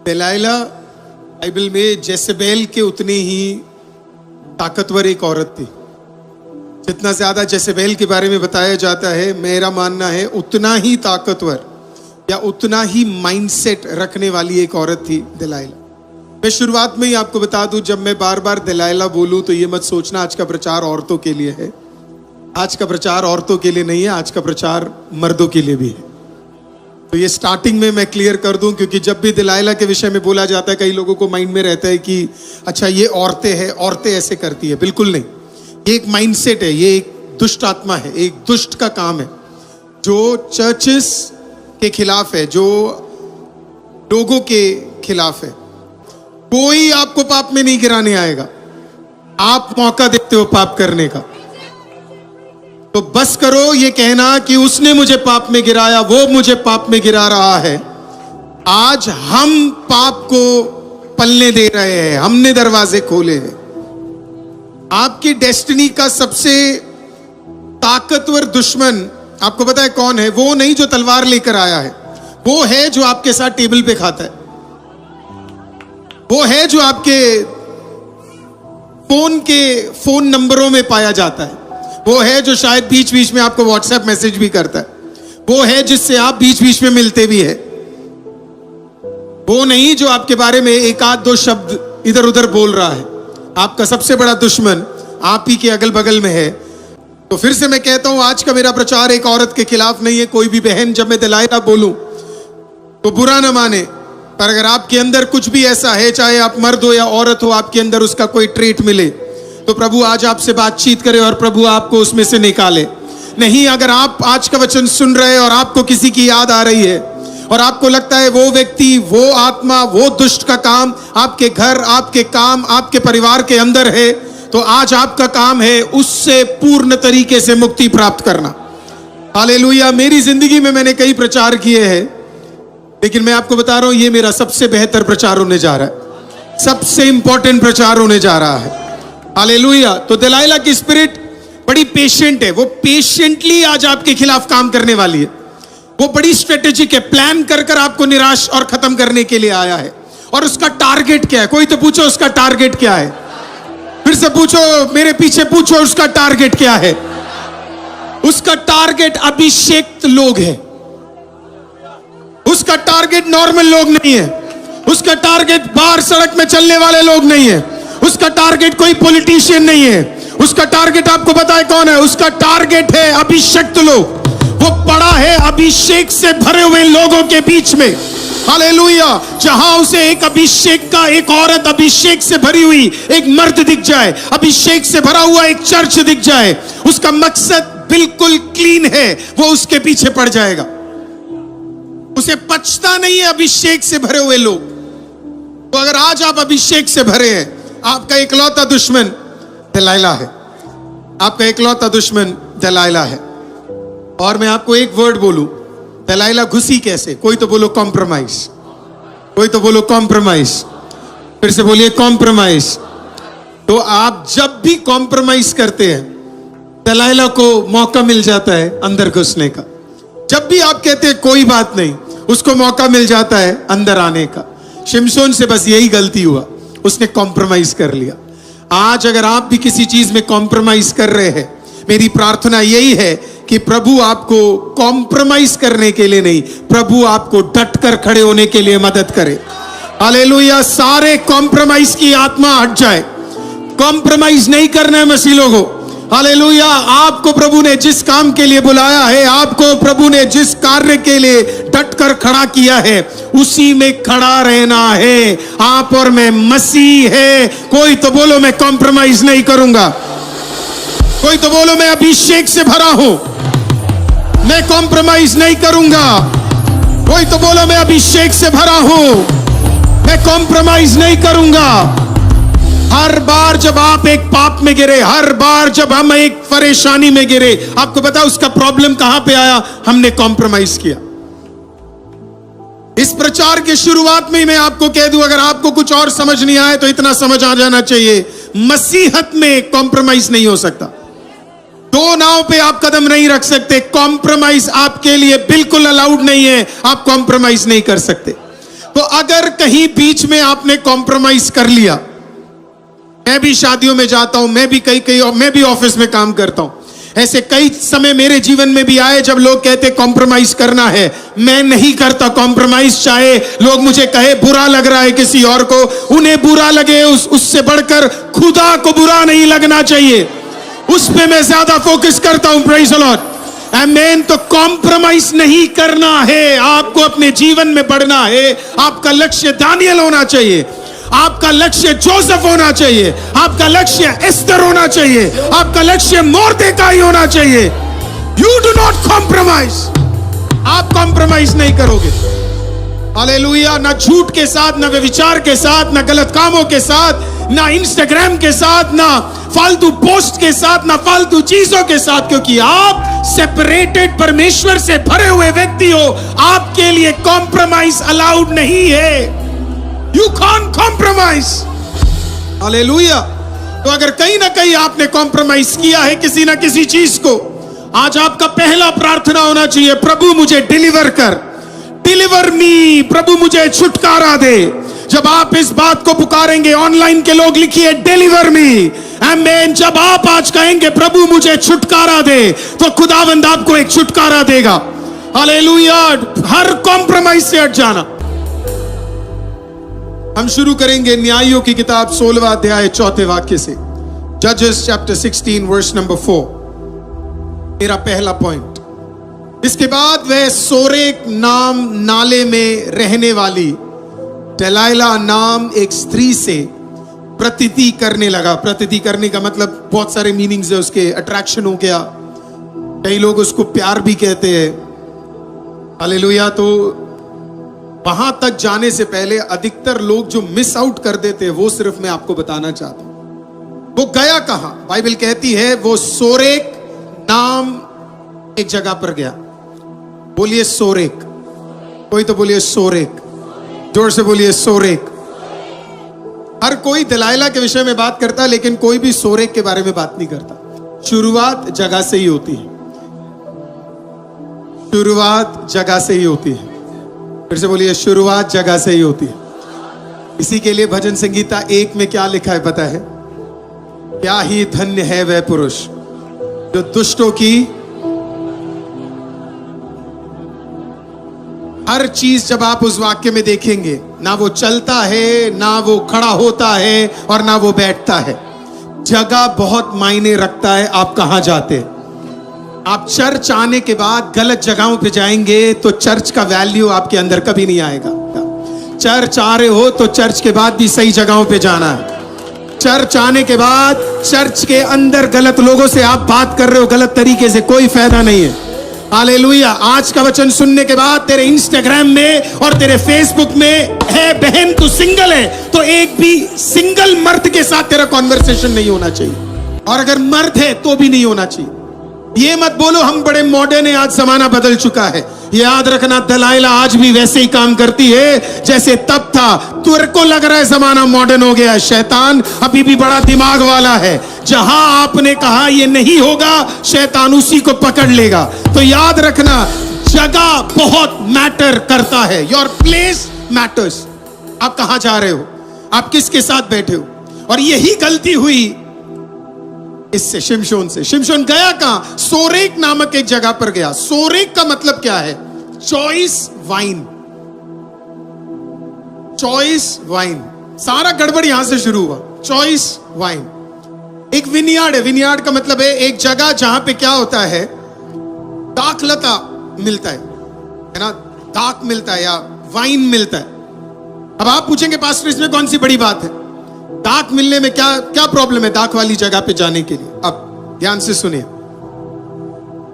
दलाइला Bible में जेसेबेल के उतनी ही ताकतवर एक औरत थी। जितना ज्यादा जेसेबेल के बारे में बताया जाता है, मेरा मानना है उतना ही ताकतवर या उतना ही माइंडसेट रखने वाली एक औरत थी दलाइला। मैं शुरुआत में ही आपको बता दूं, जब मैं बार बार दलाइला बोलूं तो ये मत सोचना आज का प्रचार औरतों के लिए है। आज का प्रचार औरतों के लिए नहीं है, आज का प्रचार मर्दों के लिए भी है। तो ये स्टार्टिंग में मैं क्लियर कर दूं, क्योंकि जब भी दलाइला के विषय में बोला जाता है कई लोगों को माइंड में रहता है कि अच्छा ये औरतें हैं, औरतें ऐसे करती है। बिल्कुल नहीं, ये एक माइंडसेट है, ये एक दुष्ट आत्मा है, एक दुष्ट का काम है जो चर्चेस के खिलाफ है, जो लोगों के खिलाफ है। कोई आपको पाप में नहीं गिराने आएगा, आप मौका देते हो पाप करने का। तो बस करो ये कहना कि उसने मुझे पाप में गिराया, वो मुझे पाप में गिरा रहा है। आज हम पाप को पलने दे रहे हैं, हमने दरवाजे खोले हैं। आपकी डेस्टिनी का सबसे ताकतवर दुश्मन आपको पता है कौन है? वो नहीं जो तलवार लेकर आया है, वो है जो आपके साथ टेबल पे खाता है, वो है जो आपके फोन नंबरों में पाया जाता है, वो है जो शायद बीच बीच में आपको व्हाट्सएप मैसेज भी करता है, वो है जिससे आप बीच बीच में मिलते भी है। वो नहीं जो आपके बारे में एक आध दो शब्द इधर उधर बोल रहा है। आपका सबसे बड़ा दुश्मन आप ही के अगल बगल में है। तो फिर से मैं कहता हूं, आज का मेरा प्रचार एक औरत के खिलाफ नहीं है। कोई भी बहन जब मैं दलाइला बोलूं तो बुरा ना माने, पर अगर आपके अंदर कुछ भी ऐसा है, चाहे आप मर्द हो या औरत हो, आपके अंदर उसका कोई ट्रेट मिले तो प्रभु आज आपसे बातचीत करे और प्रभु आपको उसमें से निकाले। नहीं, अगर आप आज का वचन सुन रहे हैं और आपको किसी की याद आ रही है और आपको लगता है वो व्यक्ति, वो आत्मा, वो दुष्ट का काम आपके घर, आपके काम, आपके परिवार के अंदर है, तो आज आपका काम है उससे पूर्ण तरीके से मुक्ति प्राप्त करना। हालेलुया। मेरी जिंदगी में मैंने कई प्रचार किए हैं, लेकिन मैं आपको बता रहा हूं ये मेरा सबसे बेहतर प्रचार होने जा रहा है, सबसे इंपॉर्टेंट प्रचार होने जा रहा है। हालेलुया। तो दलाइला की स्पिरिट बड़ी पेशेंट है, वो पेशेंटली आज आपके खिलाफ काम करने वाली है। वो बड़ी स्ट्रेटेजिक है, प्लान कर कर आपको निराश और खत्म करने के लिए आया है। और उसका टारगेट क्या है? कोई तो पूछो उसका टारगेट क्या है। फिर से पूछो, मेरे पीछे पूछो उसका टारगेट क्या है। उसका टारगेट अभिषेक्त लोग है, उसका टारगेट नॉर्मल लोग नहीं है, उसका टारगेट बाहर सड़क में चलने वाले लोग नहीं है, उसका टारगेट कोई पॉलिटिशियन नहीं है। उसका टारगेट आपको पता है कौन है? उसका टारगेट है अभिषेक्त लोग। वो पड़ा है अभिषेक से भरे हुए लोगों के बीच में। हालेलुया। जहां उसे एक अभिषेक का, एक औरत अभिषेक से भरी हुई, एक मर्द दिख जाए, अभिषेक से भरा हुआ एक चर्च दिख जाए, उसका मकसद बिल्कुल क्लीन है, वो उसके पीछे पड़ जाएगा। उसे पचता नहीं है अभिषेक से भरे हुए लोग। तो अगर आज आप अभिषेक से भरे हैं, आपका इकलौता दुश्मन दलाइला है, आपका इकलौता दुश्मन दलाइला है। और मैं आपको एक वर्ड बोलूं, दलाइला घुसी कैसे? कोई तो बोलो कॉम्प्रोमाइज, कोई तो बोलो कॉम्प्रोमाइज, फिर से बोलिए कॉम्प्रोमाइज। तो आप जब भी कॉम्प्रोमाइज करते हैं, दलाइला को मौका मिल जाता है अंदर घुसने का। जब भी आप कहते हैं कोई बात नहीं, उसको मौका मिल जाता है अंदर आने का। शिमशोन से बस यही गलती हुआ, उसने कॉम्प्रोमाइज कर लिया। आज अगर आप भी किसी चीज में कॉम्प्रोमाइज कर रहे हैं, मेरी प्रार्थना यही है कि प्रभु आपको कॉम्प्रोमाइज करने के लिए नहीं, प्रभु आपको डटकर खड़े होने के लिए मदद करे। हालेलुया। सारे कॉम्प्रोमाइज की आत्मा हट जाए। कॉम्प्रोमाइज नहीं करना है मसीह लोगों। हालेलुया। आपको प्रभु ने जिस काम के लिए बुलाया है, आपको प्रभु ने जिस कार्य के लिए डटकर खड़ा किया है, उसी में खड़ा रहना है। आप और मैं मसीह है। कोई तो बोलो मैं कॉम्प्रोमाइज नहीं करूंगा। कोई तो बोलो मैं अभिषेक से भरा हूं, मैं कॉम्प्रोमाइज नहीं करूंगा। कोई तो बोलो मैं अभिषेक से भरा हूं, मैं कॉम्प्रोमाइज नहीं करूंगा। हर बार जब आप एक पाप में गिरे, हर बार जब हम एक परेशानी में गिरे, आपको पता उसका प्रॉब्लम कहां पे आया? हमने कॉम्प्रोमाइज किया। इस प्रचार के शुरुआत में ही मैं आपको कह दूं, अगर आपको कुछ और समझ नहीं आए तो इतना समझ आ जाना चाहिए, मसीहत में कॉम्प्रोमाइज नहीं हो सकता। दो नाव पे आप कदम नहीं रख सकते। कॉम्प्रोमाइज आपके लिए बिल्कुल अलाउड नहीं है, आप कॉम्प्रोमाइज नहीं कर सकते। तो अगर कहीं बीच में आपने कॉम्प्रोमाइज कर लिया, मैं भी शादियों में जाता हूं, मैं भी ऑफिस में काम करता हूं, ऐसे कई समय मेरे जीवन में भी आए जब लोग कहते कॉम्प्रोमाइज करना है, मैं नहीं करता कॉम्प्रोमाइज। चाहे लोग मुझे कहे बुरा लग रहा है किसी और को, उन्हें बुरा लगे, उससे बढ़कर खुदा को बुरा नहीं लगना चाहिए, उस पे मैं ज्यादा फोकस करता हूं। प्रेज़ द लॉर्ड, आमेन। तो कॉम्प्रोमाइज नहीं करना है, आपको अपने जीवन में बढ़ना है। आपका लक्ष्य दानियल होना चाहिए, आपका लक्ष्य जोसेफ होना चाहिए, आपका लक्ष्य एस्तर होना चाहिए, आपका लक्ष्य मोर्देकाई होना चाहिए। यू डू नॉट कॉम्प्रोमाइज, आप कॉम्प्रोमाइज नहीं करोगे। हालेलुया। ना झूठ के साथ, ना व्यभिचार के साथ, ना गलत कामों के साथ, ना इंस्टाग्राम के साथ, ना फालतू पोस्ट के साथ, ना फालतू चीजों के साथ, क्योंकि आप सेपरेटेड परमेश्वर से भरे हुए व्यक्ति हो। आपके लिए कॉम्प्रोमाइज अलाउड नहीं है। You can't compromise. हालेलुया। तो अगर कहीं ना कहीं आपने कॉम्प्रोमाइज किया है किसी ना किसी चीज को, आज आपका पहला प्रार्थना होना चाहिए, प्रभु मुझे डिलीवर कर, डिलीवर मी, प्रभु मुझे छुटकारा दे। जब आप इस बात को पुकारेंगे, ऑनलाइन के लोग लिखिए डिलीवर मी, आमेन। जब आप आज कहेंगे प्रभु मुझे छुटकारा दे, तो खुदावंद आपको एक छुटकारा देगा। हालेलुया। हर कॉम्प्रोमाइज से हट जाना। हम शुरू करेंगे न्यायों की किताब 16वां अध्याय 4 वाक्य से। जजेस चैप्टर 16 वर्स नंबर 4, मेरा पहला पॉइंट। इसके बाद वह सोरेक नाम नाले में रहने वाली दलाइला नाम एक स्त्री से प्रतीति करने लगा। प्रतीति करने का मतलब बहुत सारे मीनिंग्स है उसके। अट्रैक्शन हो गया, कई लोग उसको प्यार भी कहते हैं। हालेलुया। तो वहां तक जाने से पहले अधिकतर लोग जो मिस आउट कर देते हैं, वो सिर्फ मैं आपको बताना चाहता हूं। वो गया कहां? बाइबल कहती है वो सोरेक नाम एक जगह पर गया। बोलिए सोरेक, कोई तो बोलिए सोरेक, जोर से बोलिए सोरेक। हर कोई दलाइला के विषय में बात करता है, लेकिन कोई भी सोरेक के बारे में बात नहीं करता। शुरुआत जगह से ही होती है, शुरुआत जगह से ही होती है। फिर से बोलिए, शुरुआत जगह से ही होती है। इसी के लिए भजन संगीता 1 में क्या लिखा है पता है? क्या ही धन्य है वह पुरुष जो दुष्टों की हर चीज, जब आप उस वाक्य में देखेंगे, ना वो चलता है, ना वो खड़ा होता है, और ना वो बैठता है। जगह बहुत मायने रखता है। आप कहां जाते हैं? आप चर्च आने के बाद गलत जगहों पे जाएंगे तो चर्च का वैल्यू आपके अंदर कभी नहीं आएगा। चर्च आ रहे हो तो चर्च के बाद भी सही जगहों पे जाना है। चर्च आने के बाद चर्च के अंदर गलत लोगों से आप बात कर रहे हो गलत तरीके से, कोई फायदा नहीं है। हालेलुया। आज का वचन सुनने के बाद तेरे इंस्टाग्राम में और तेरे फेसबुक में है बहन तू सिंगल है, तो एक भी सिंगल मर्द के साथ तेरा कॉन्वर्सेशन नहीं होना चाहिए, और अगर मर्द है तो भी नहीं होना चाहिए। ये मत बोलो हम बड़े मॉडर्न है, आज जमाना बदल चुका है। याद रखना, दलाइला आज भी वैसे ही काम करती है जैसे तब था। तेरे को लग रहा है जमाना मॉडर्न हो गया, शैतान अभी भी बड़ा दिमाग वाला है। जहां आपने कहा ये नहीं होगा, शैतान उसी को पकड़ लेगा। तो याद रखना, जगह बहुत मैटर करता है। Your place matters. आप कहां जा रहे हो, आप किसके साथ बैठे हो। और यही गलती हुई इससे, शिमशोन से। शिमशोन गया कहां? सोरेक नामक एक जगह पर गया। सोरेक का मतलब क्या है? Choice wine. चॉइस वाइन, सारा गड़बड़ यहां से शुरू हुआ। चॉइस वाइन एक विनियार्ड है। विनियार्ड का मतलब है एक जगह जहां पे क्या होता है, दाखलता मिलता है ना, दाख मिलता है या वाइन मिलता है। अब आप पूछेंगे पास्टर इसमें कौन सी बड़ी बात है? दाख मिलने में क्या क्या प्रॉब्लम है दाख वाली जगह पे जाने के लिए? अब ध्यान से सुनिए।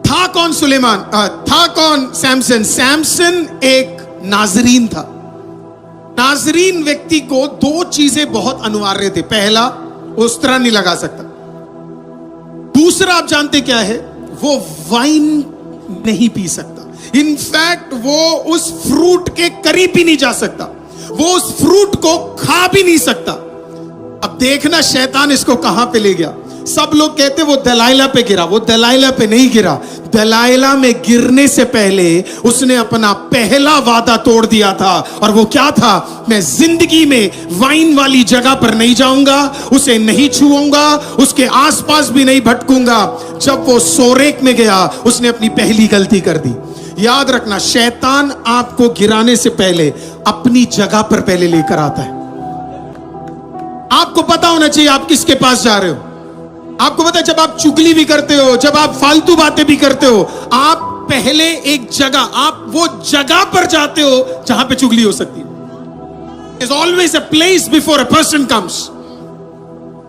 था कौन सुलेमान? था कौन सैमसन? सैमसन एक नाजरीन था। नाजरीन व्यक्ति को दो चीजें बहुत अनिवार्य थे। पहला, उस तरह नहीं लगा सकता। दूसरा, आप जानते क्या है? वो वाइन नहीं पी सकता। इनफैक्ट वो उस फ्रूट के करीब भी नहीं जा सकता, वो उस फ्रूट को खा भी नहीं सकता। अब देखना शैतान इसको कहां पे ले गया। सब लोग कहते वो दलाइला पे गिरा, वो दलाइला पे नहीं गिरा। दलाइला में गिरने से पहले उसने अपना पहला वादा तोड़ दिया था, और वो क्या था? मैं जिंदगी में वाइन वाली जगह पर नहीं जाऊंगा, उसे नहीं छूऊंगा, उसके आसपास भी नहीं भटकूंगा। जब वो सोरेक में गया, उसने अपनी पहली गलती कर दी। याद रखना, शैतान आपको गिराने से पहले अपनी जगह पर पहले लेकर आता है। आपको पता होना चाहिए आप किसके पास जा रहे हो। आपको पता है, जब आप चुगली भी करते हो, जब आप फालतू बातें भी करते हो, आप पहले एक जगह, आप वो जगह पर जाते हो जहां पे चुगली हो सकती है। There's always a place before a person comes.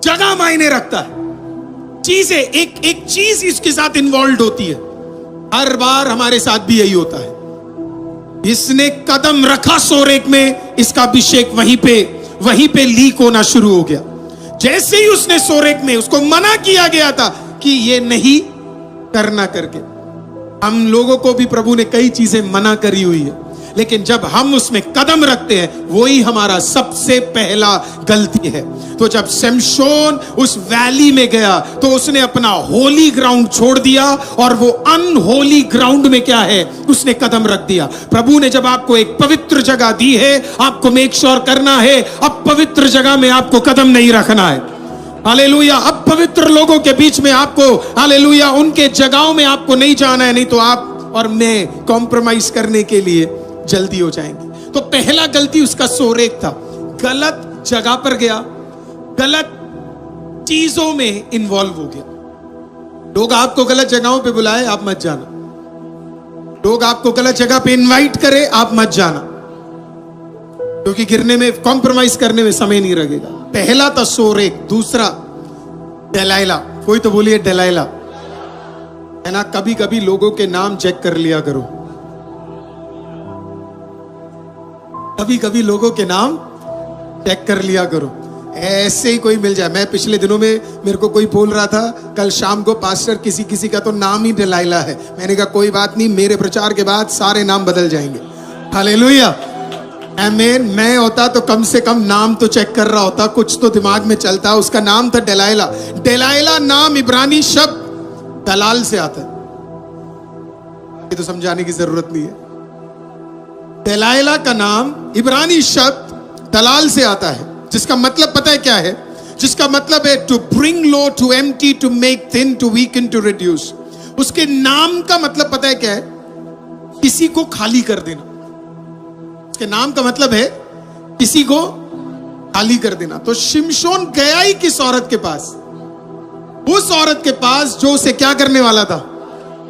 जगह मायने रखता है। चीजें, एक चीज इसके साथ इन्वॉल्व होती है। हर बार हमारे साथ भी यही होता है। इसने कदम रखा सोरेक में, इसका अभिषेक वहीं पे लीक होना शुरू हो गया। जैसे ही उसने सोरेक में, उसको मना किया गया था कि ये नहीं करना करके। हम लोगों को भी प्रभु ने कई चीजें मना करी हुई है, लेकिन जब हम उसमें कदम रखते हैं, वही हमारा सबसे पहला गलती है। तो जब शमशोन उस वैली में गया, तो उसने अपना होली ग्राउंड छोड़ दिया, और वो अनहोली ग्राउंड में क्या है, उसने कदम रख दिया। प्रभु ने जब आपको एक पवित्र जगह दी है, आपको मेक श्योर करना है अब पवित्र जगह में आपको कदम नहीं रखना है। हालेलुया। अब पवित्र लोगों के बीच में आपको, हालेलुया, उनके जगहों में आपको नहीं जाना है, नहीं तो आप और मैं कॉम्प्रोमाइज करने के लिए जल्दी हो जाएंगे। तो पहला गलती उसका सोरेक था, गलत जगह पर गया, गलत चीजों में इन्वॉल्व हो गया। लोग आपको गलत जगहों पे बुलाए, आप मत जाना। लोग आपको गलत जगह पे इनवाइट करे, आप मत जाना, क्योंकि गिरने में, कॉम्प्रोमाइज करने में समय नहीं लगेगा। पहला था सोरेक, दूसरा दलाइला। कोई तो बोलिए दलाइला, है ना। कभी कभी लोगों के नाम चेक कर लिया करो, कभी कभी लोगों के नाम चेक कर लिया करो। ऐसे ही कोई मिल जाए। मैं पिछले दिनों में, मेरे को कोई बोल रहा था कल शाम को, पास्टर किसी का तो नाम ही दलाइला है। मैंने कहा कोई बात नहीं, मेरे प्रचार के बाद सारे नाम बदल जाएंगे। हालेलुया, आमीन। मैं होता तो कम से कम नाम तो चेक कर रहा होता, कुछ तो दिमाग में चलता। उसका नाम था दलाइला। दलाइला नाम इब्रानी शब्द दलाल से आता है, ये तो समझाने की जरूरत नहीं है। दलाइला का नाम इब्रानी शब्द दलाल से आता है, जिसका मतलब पता है क्या है? जिसका मतलब है to bring low, to empty, to make thin, to weaken, to reduce. उसके नाम का मतलब पता है क्या है? किसी को खाली कर देना। उसके नाम का मतलब है किसी को खाली कर देना। तो शिमशोन गया ही किस औरत के पास? उस औरत के पास जो उसे क्या करने वाला था?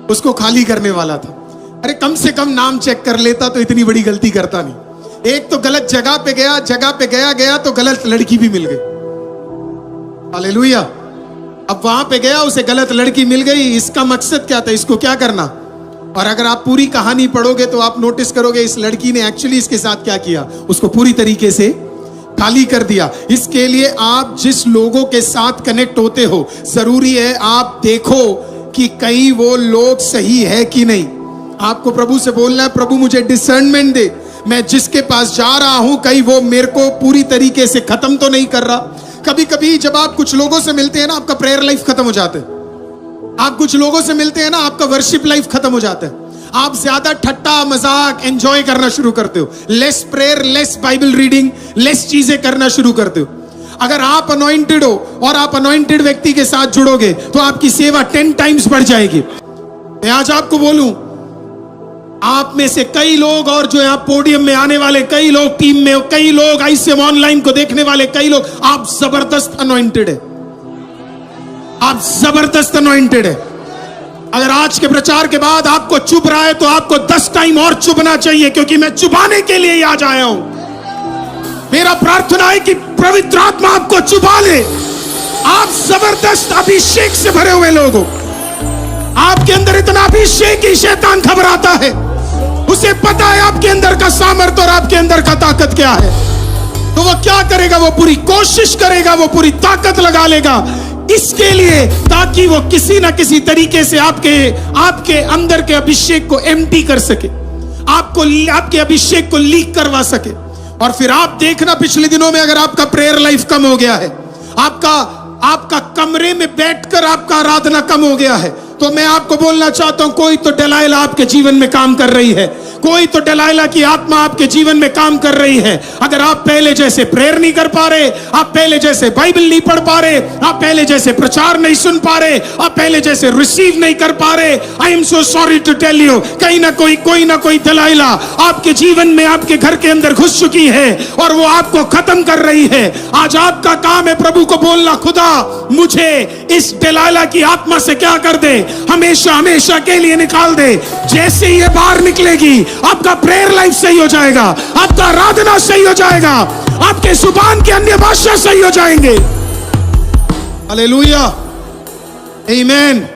उसको खाली करने वाला था। अरे कम से कम नाम चेक कर लेता तो इतनी बड़ी गलती करता नहीं। एक तो गलत जगह पे गया, जगह पे गया तो गलत लड़की भी मिल गई। हालेलुया। अब वहां पे गया, उसे गलत लड़की मिल गई। इसका मकसद क्या था? इसको क्या करना? और अगर आप पूरी कहानी पढ़ोगे तो आप नोटिस करोगे इस लड़की ने एक्चुअली इसके साथ क्या किया, उसको पूरी तरीके से खाली कर दिया। इसके लिए आप जिस लोगों के साथ कनेक्ट होते हो, जरूरी है आप देखो कि कहीं वो लोग सही है कि नहीं। आपको प्रभु से बोलना है, प्रभु मुझे डिसर्नमेंट दे, मैं जिसके पास जा रहा हूं कहीं वो मेरे को पूरी तरीके से खत्म तो नहीं कर रहा। कभी कभी जब आप कुछ लोगों से मिलते हैं ना, आपका प्रेयर लाइफ खत्म हो जाता है। आप कुछ लोगों से मिलते हैं ना, आपका वर्शिप लाइफ खत्म हो जाता है। आप ज्यादा ठट्टा मजाक एंजॉय करना शुरू करते हो, less prayer, less Bible reading, less चीजें करना शुरू करते हो। अगर आप अनॉइंटेड हो और आप अनॉइंटेड व्यक्ति के साथ जुड़ोगे तो आपकी सेवा 10 टाइम्स बढ़ जाएगी। मैं आज आपको बोलूं, आप में से कई लोग और जो यहाँ पोडियम में आने वाले कई लोग, टीम में कई लोग, आईसीएम ऑनलाइन को देखने वाले कई लोग, आप जबरदस्त अनॉइंटेड है। आप जबरदस्त अनॉइंटेड है। अगर आज के प्रचार के बाद आपको चुभ रहा है तो आपको 10 टाइम और चुभना चाहिए, क्योंकि मैं चुभाने के लिए ही आज आया हूं। मेरा प्रार्थना है कि पवित्र आत्मा आपको चुभा ले। आप जबरदस्त अभिषेक से भरे हुए लोग हो। आपके अंदर इतना अभिषेक ही शैतान घबराता है। उसे पता है आपके अंदर का सामर्थ्य और आपके अंदर का ताकत क्या है। तो वो क्या करेगा? वो पूरी कोशिश करेगा, वो पूरी ताकत लगा लेगा इसके लिए, ताकि वो किसी ना किसी तरीके से आपके अंदर के अभिषेक को एम्प्टी कर सके, आपके अभिषेक को लीक करवा सके। और फिर आप देखना, पिछले दिनों में अगर आपका प्रेयर लाइफ कम हो गया है, आपका आपका कमरे में बैठकर आपका आराधना कम हो गया है। तो मैं आपको बोलना चाहता हूं, कोई तो दलाइला आपके जीवन में काम कर रही है, कोई तो दलाइला की आत्मा आपके जीवन में काम कर रही है। अगर आप पहले जैसे प्रेयर नहीं कर पा रहे, आप पहले जैसे बाइबल नहीं पढ़ पा रहे, आप पहले जैसे प्रचार नहीं सुन पा रहे, आप पहले जैसे रिसीव नहीं कर पा रहे, I am so sorry to tell you, कहीं ना कोई दलाइला आपके जीवन में, आपके घर के अंदर घुस चुकी है और वो आपको खत्म कर रही है। आज आपका काम है प्रभु को बोलना, खुदा मुझे इस दलाइला की आत्मा से क्या कर दे, हमेशा हमेशा के लिए निकाल दे। जैसे ये बाहर निकलेगी, आपका प्रेयर लाइफ सही हो जाएगा, आपका आराधना सही हो जाएगा, आपके जुबान की अन्य भाषा सही हो जाएंगे। हालेलुया, आमीन।